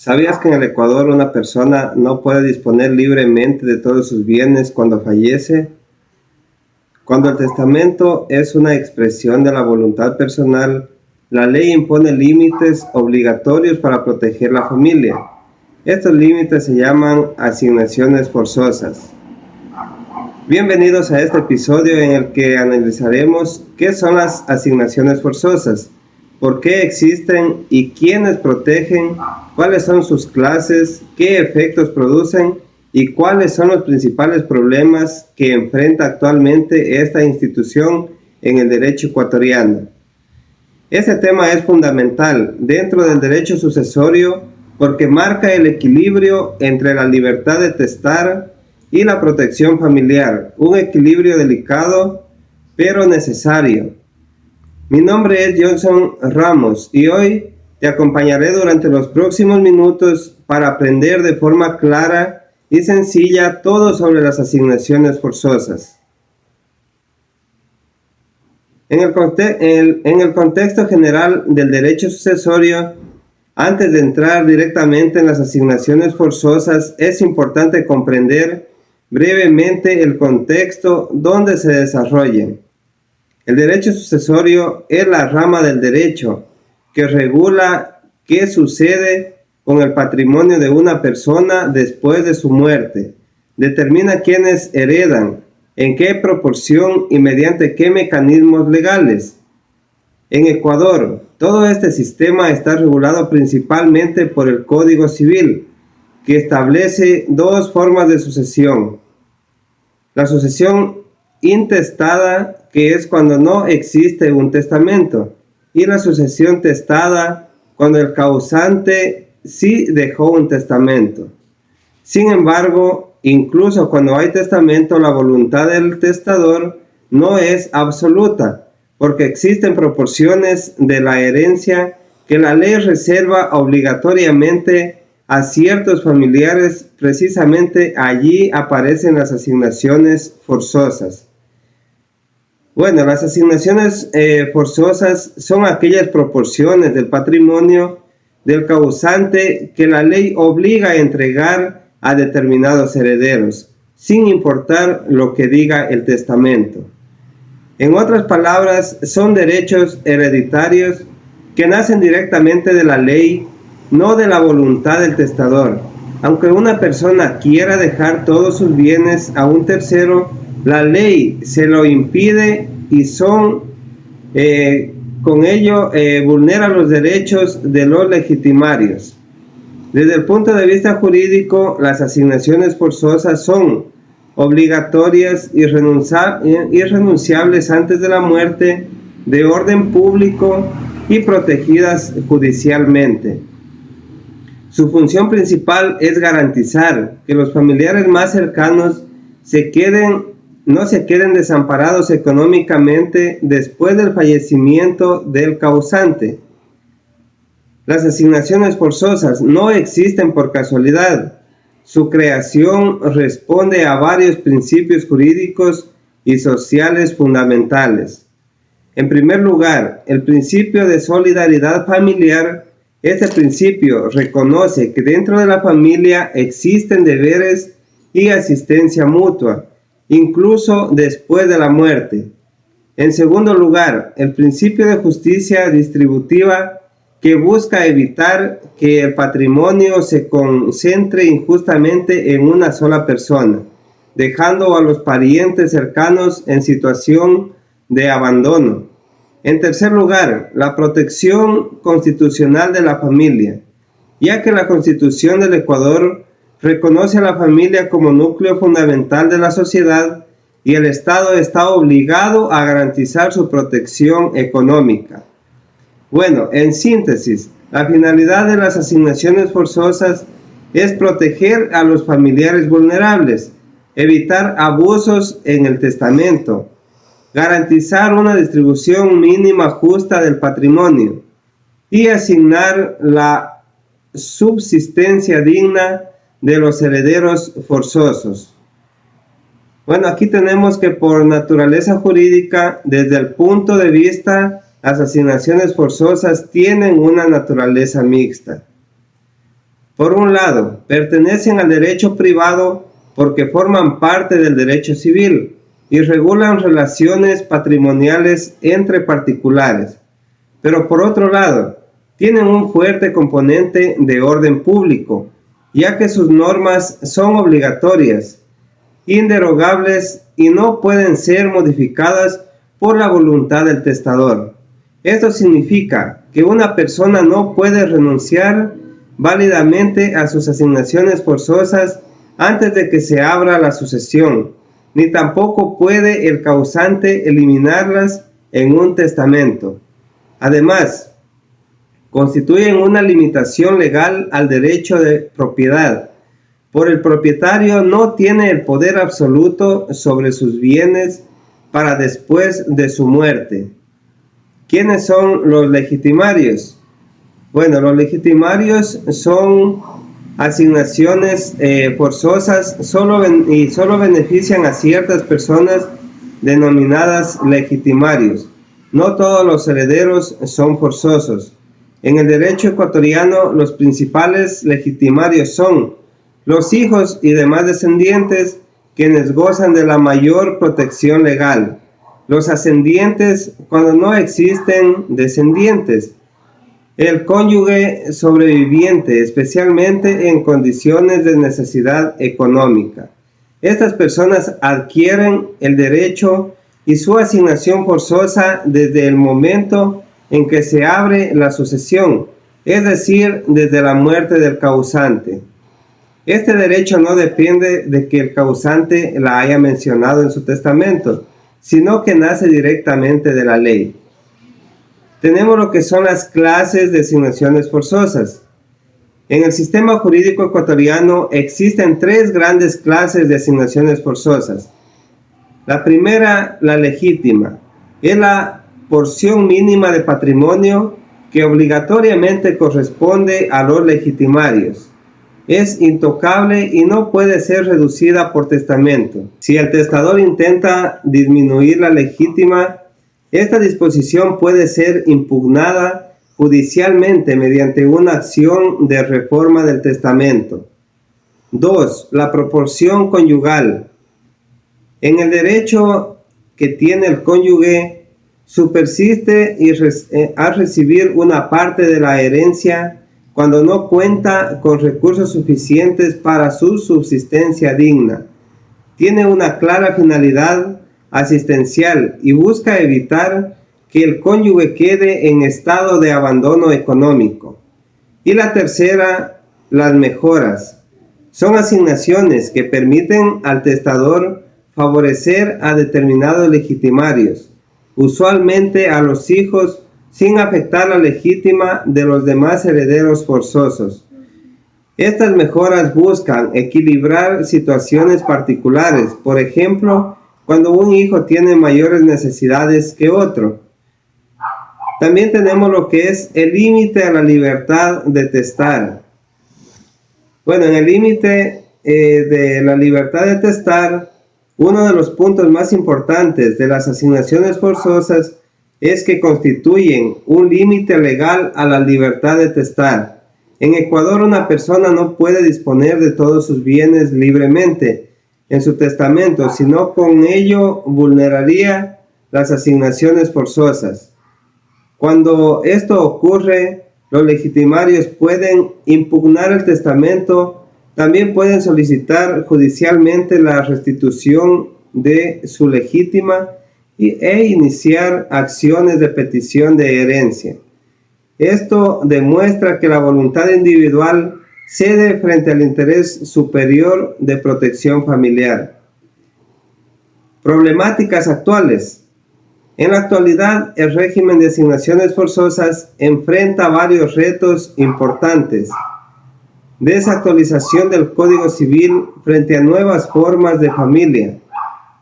¿Sabías que en el Ecuador una persona no puede disponer libremente de todos sus bienes cuando fallece? Cuando el testamento es una expresión de la voluntad personal, la ley impone límites obligatorios para proteger la familia. Estos límites se llaman asignaciones forzosas. Bienvenidos a este episodio en el que analizaremos qué son las asignaciones forzosas, por qué existen y quiénes protegen, cuáles son sus clases, qué efectos producen y cuáles son los principales problemas que enfrenta actualmente esta institución en el derecho ecuatoriano. Este tema es fundamental dentro del derecho sucesorio porque marca el equilibrio entre la libertad de testar y la protección familiar, un equilibrio delicado pero necesario. Mi nombre es Johnson Ramos y hoy te acompañaré durante los próximos minutos para aprender de forma clara y sencilla todo sobre las asignaciones forzosas. En el contexto general del derecho sucesorio, antes de entrar directamente en las asignaciones forzosas, es importante comprender brevemente el contexto donde se desarrollan. El derecho sucesorio es la rama del derecho que regula qué sucede con el patrimonio de una persona después de su muerte. Determina quiénes heredan, en qué proporción y mediante qué mecanismos legales. En Ecuador, todo este sistema está regulado principalmente por el Código Civil, que establece dos formas de sucesión. La sucesión intestada, que es cuando no existe un testamento, y la sucesión testada, cuando el causante sí dejó un testamento. Sin embargo, incluso cuando hay testamento, la voluntad del testador no es absoluta, porque existen proporciones de la herencia que la ley reserva obligatoriamente a ciertos familiares. Precisamente allí aparecen las asignaciones forzosas. Bueno, las asignaciones forzosas son aquellas proporciones del patrimonio del causante que la ley obliga a entregar a determinados herederos, sin importar lo que diga el testamento. En otras palabras, son derechos hereditarios que nacen directamente de la ley, no de la voluntad del testador. Aunque una persona quiera dejar todos sus bienes a un tercero, la ley se lo impide y con ello vulnera los derechos de los legitimarios. Desde el punto de vista jurídico, las asignaciones forzosas son obligatorias y irrenunciables antes de la muerte, de orden público y protegidas judicialmente. Su función principal es garantizar que los familiares más cercanos no se queden desamparados económicamente después del fallecimiento del causante. Las asignaciones forzosas no existen por casualidad. Su creación responde a varios principios jurídicos y sociales fundamentales. En primer lugar, el principio de solidaridad familiar. Este principio reconoce que dentro de la familia existen deberes y asistencia mutua, incluso después de la muerte. En segundo lugar, el principio de justicia distributiva, que busca evitar que el patrimonio se concentre injustamente en una sola persona, dejando a los parientes cercanos en situación de abandono. En tercer lugar, la protección constitucional de la familia, ya que la Constitución del Ecuador reconoce a la familia como núcleo fundamental de la sociedad y el Estado está obligado a garantizar su protección económica. Bueno, en síntesis, la finalidad de las asignaciones forzosas es proteger a los familiares vulnerables, evitar abusos en el testamento, garantizar una distribución mínima justa del patrimonio y asignar la subsistencia digna de los herederos forzosos. Bueno, aquí tenemos que por naturaleza jurídica, desde el punto de vista, las asignaciones forzosas tienen una naturaleza mixta. Por un lado, pertenecen al derecho privado porque forman parte del derecho civil y regulan relaciones patrimoniales entre particulares. Pero por otro lado, tienen un fuerte componente de orden público, ya que sus normas son obligatorias, inderogables y no pueden ser modificadas por la voluntad del testador. Esto significa que una persona no puede renunciar válidamente a sus asignaciones forzosas antes de que se abra la sucesión, ni tampoco puede el causante eliminarlas en un testamento. Además, constituyen una limitación legal al derecho de propiedad, por el propietario no tiene el poder absoluto sobre sus bienes para después de su muerte. ¿Quiénes son los legitimarios? Bueno, los legitimarios son asignaciones forzosas solo benefician a ciertas personas denominadas legitimarios. No todos los herederos son forzosos. En el derecho ecuatoriano, los principales legitimarios son los hijos y demás descendientes, quienes gozan de la mayor protección legal. Los ascendientes, cuando no existen descendientes. El cónyuge sobreviviente, especialmente en condiciones de necesidad económica. Estas personas adquieren el derecho y su asignación forzosa desde el momento en que se abre la sucesión, es decir, desde la muerte del causante. Este derecho no depende de que el causante la haya mencionado en su testamento, sino que nace directamente de la ley. Tenemos lo que son las clases de asignaciones forzosas. En el sistema jurídico ecuatoriano existen tres grandes clases de asignaciones forzosas. La primera, la legítima, es la porción mínima de patrimonio que obligatoriamente corresponde a los legitimarios. Es intocable y no puede ser reducida por testamento. Si el testador intenta disminuir la legítima, esta disposición puede ser impugnada judicialmente mediante una acción de reforma del testamento. 2. La proporción conyugal. En el derecho que tiene el cónyuge, subsiste a recibir una parte de la herencia cuando no cuenta con recursos suficientes para su subsistencia digna. Tiene una clara finalidad asistencial y busca evitar que el cónyuge quede en estado de abandono económico. Y la tercera, las mejoras. Son asignaciones que permiten al testador favorecer a determinados legitimarios, usualmente a los hijos, sin afectar la legítima de los demás herederos forzosos. Estas mejoras buscan equilibrar situaciones particulares, por ejemplo, cuando un hijo tiene mayores necesidades que otro. También tenemos lo que es el límite a la libertad de testar. Bueno, en el límite de la libertad de testar, uno de los puntos más importantes de las asignaciones forzosas es que constituyen un límite legal a la libertad de testar. En Ecuador, una persona no puede disponer de todos sus bienes libremente en su testamento, sino con ello vulneraría las asignaciones forzosas. Cuando esto ocurre, los legitimarios pueden impugnar el testamento, también pueden solicitar judicialmente la restitución de su legítima e iniciar acciones de petición de herencia. Esto demuestra que la voluntad individual cede frente al interés superior de protección familiar. Problemáticas actuales. En la actualidad, el régimen de asignaciones forzosas enfrenta varios retos importantes. Desactualización del Código Civil frente a nuevas formas de familia.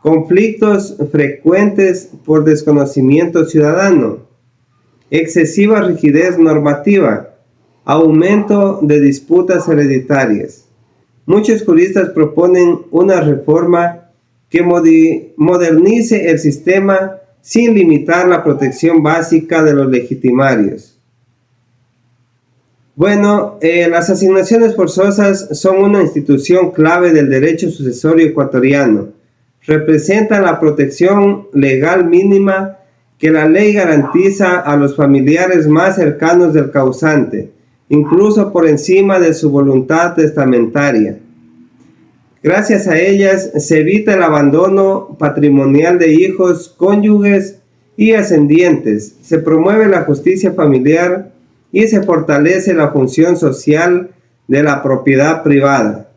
Conflictos frecuentes por desconocimiento ciudadano. Excesiva rigidez normativa. Aumento de disputas hereditarias. Muchos juristas proponen una reforma que modernice el sistema sin limitar la protección básica de los legitimarios. Bueno, las asignaciones forzosas son una institución clave del derecho sucesorio ecuatoriano. Representan la protección legal mínima que la ley garantiza a los familiares más cercanos del causante, incluso por encima de su voluntad testamentaria. Gracias a ellas se evita el abandono patrimonial de hijos, cónyuges y ascendientes, se promueve la justicia familiar y se fortalece la función social de la propiedad privada.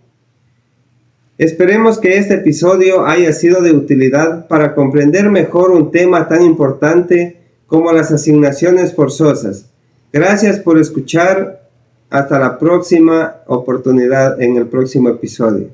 Esperemos que este episodio haya sido de utilidad para comprender mejor un tema tan importante como las asignaciones forzosas. Gracias por escuchar. Hasta la próxima oportunidad en el próximo episodio.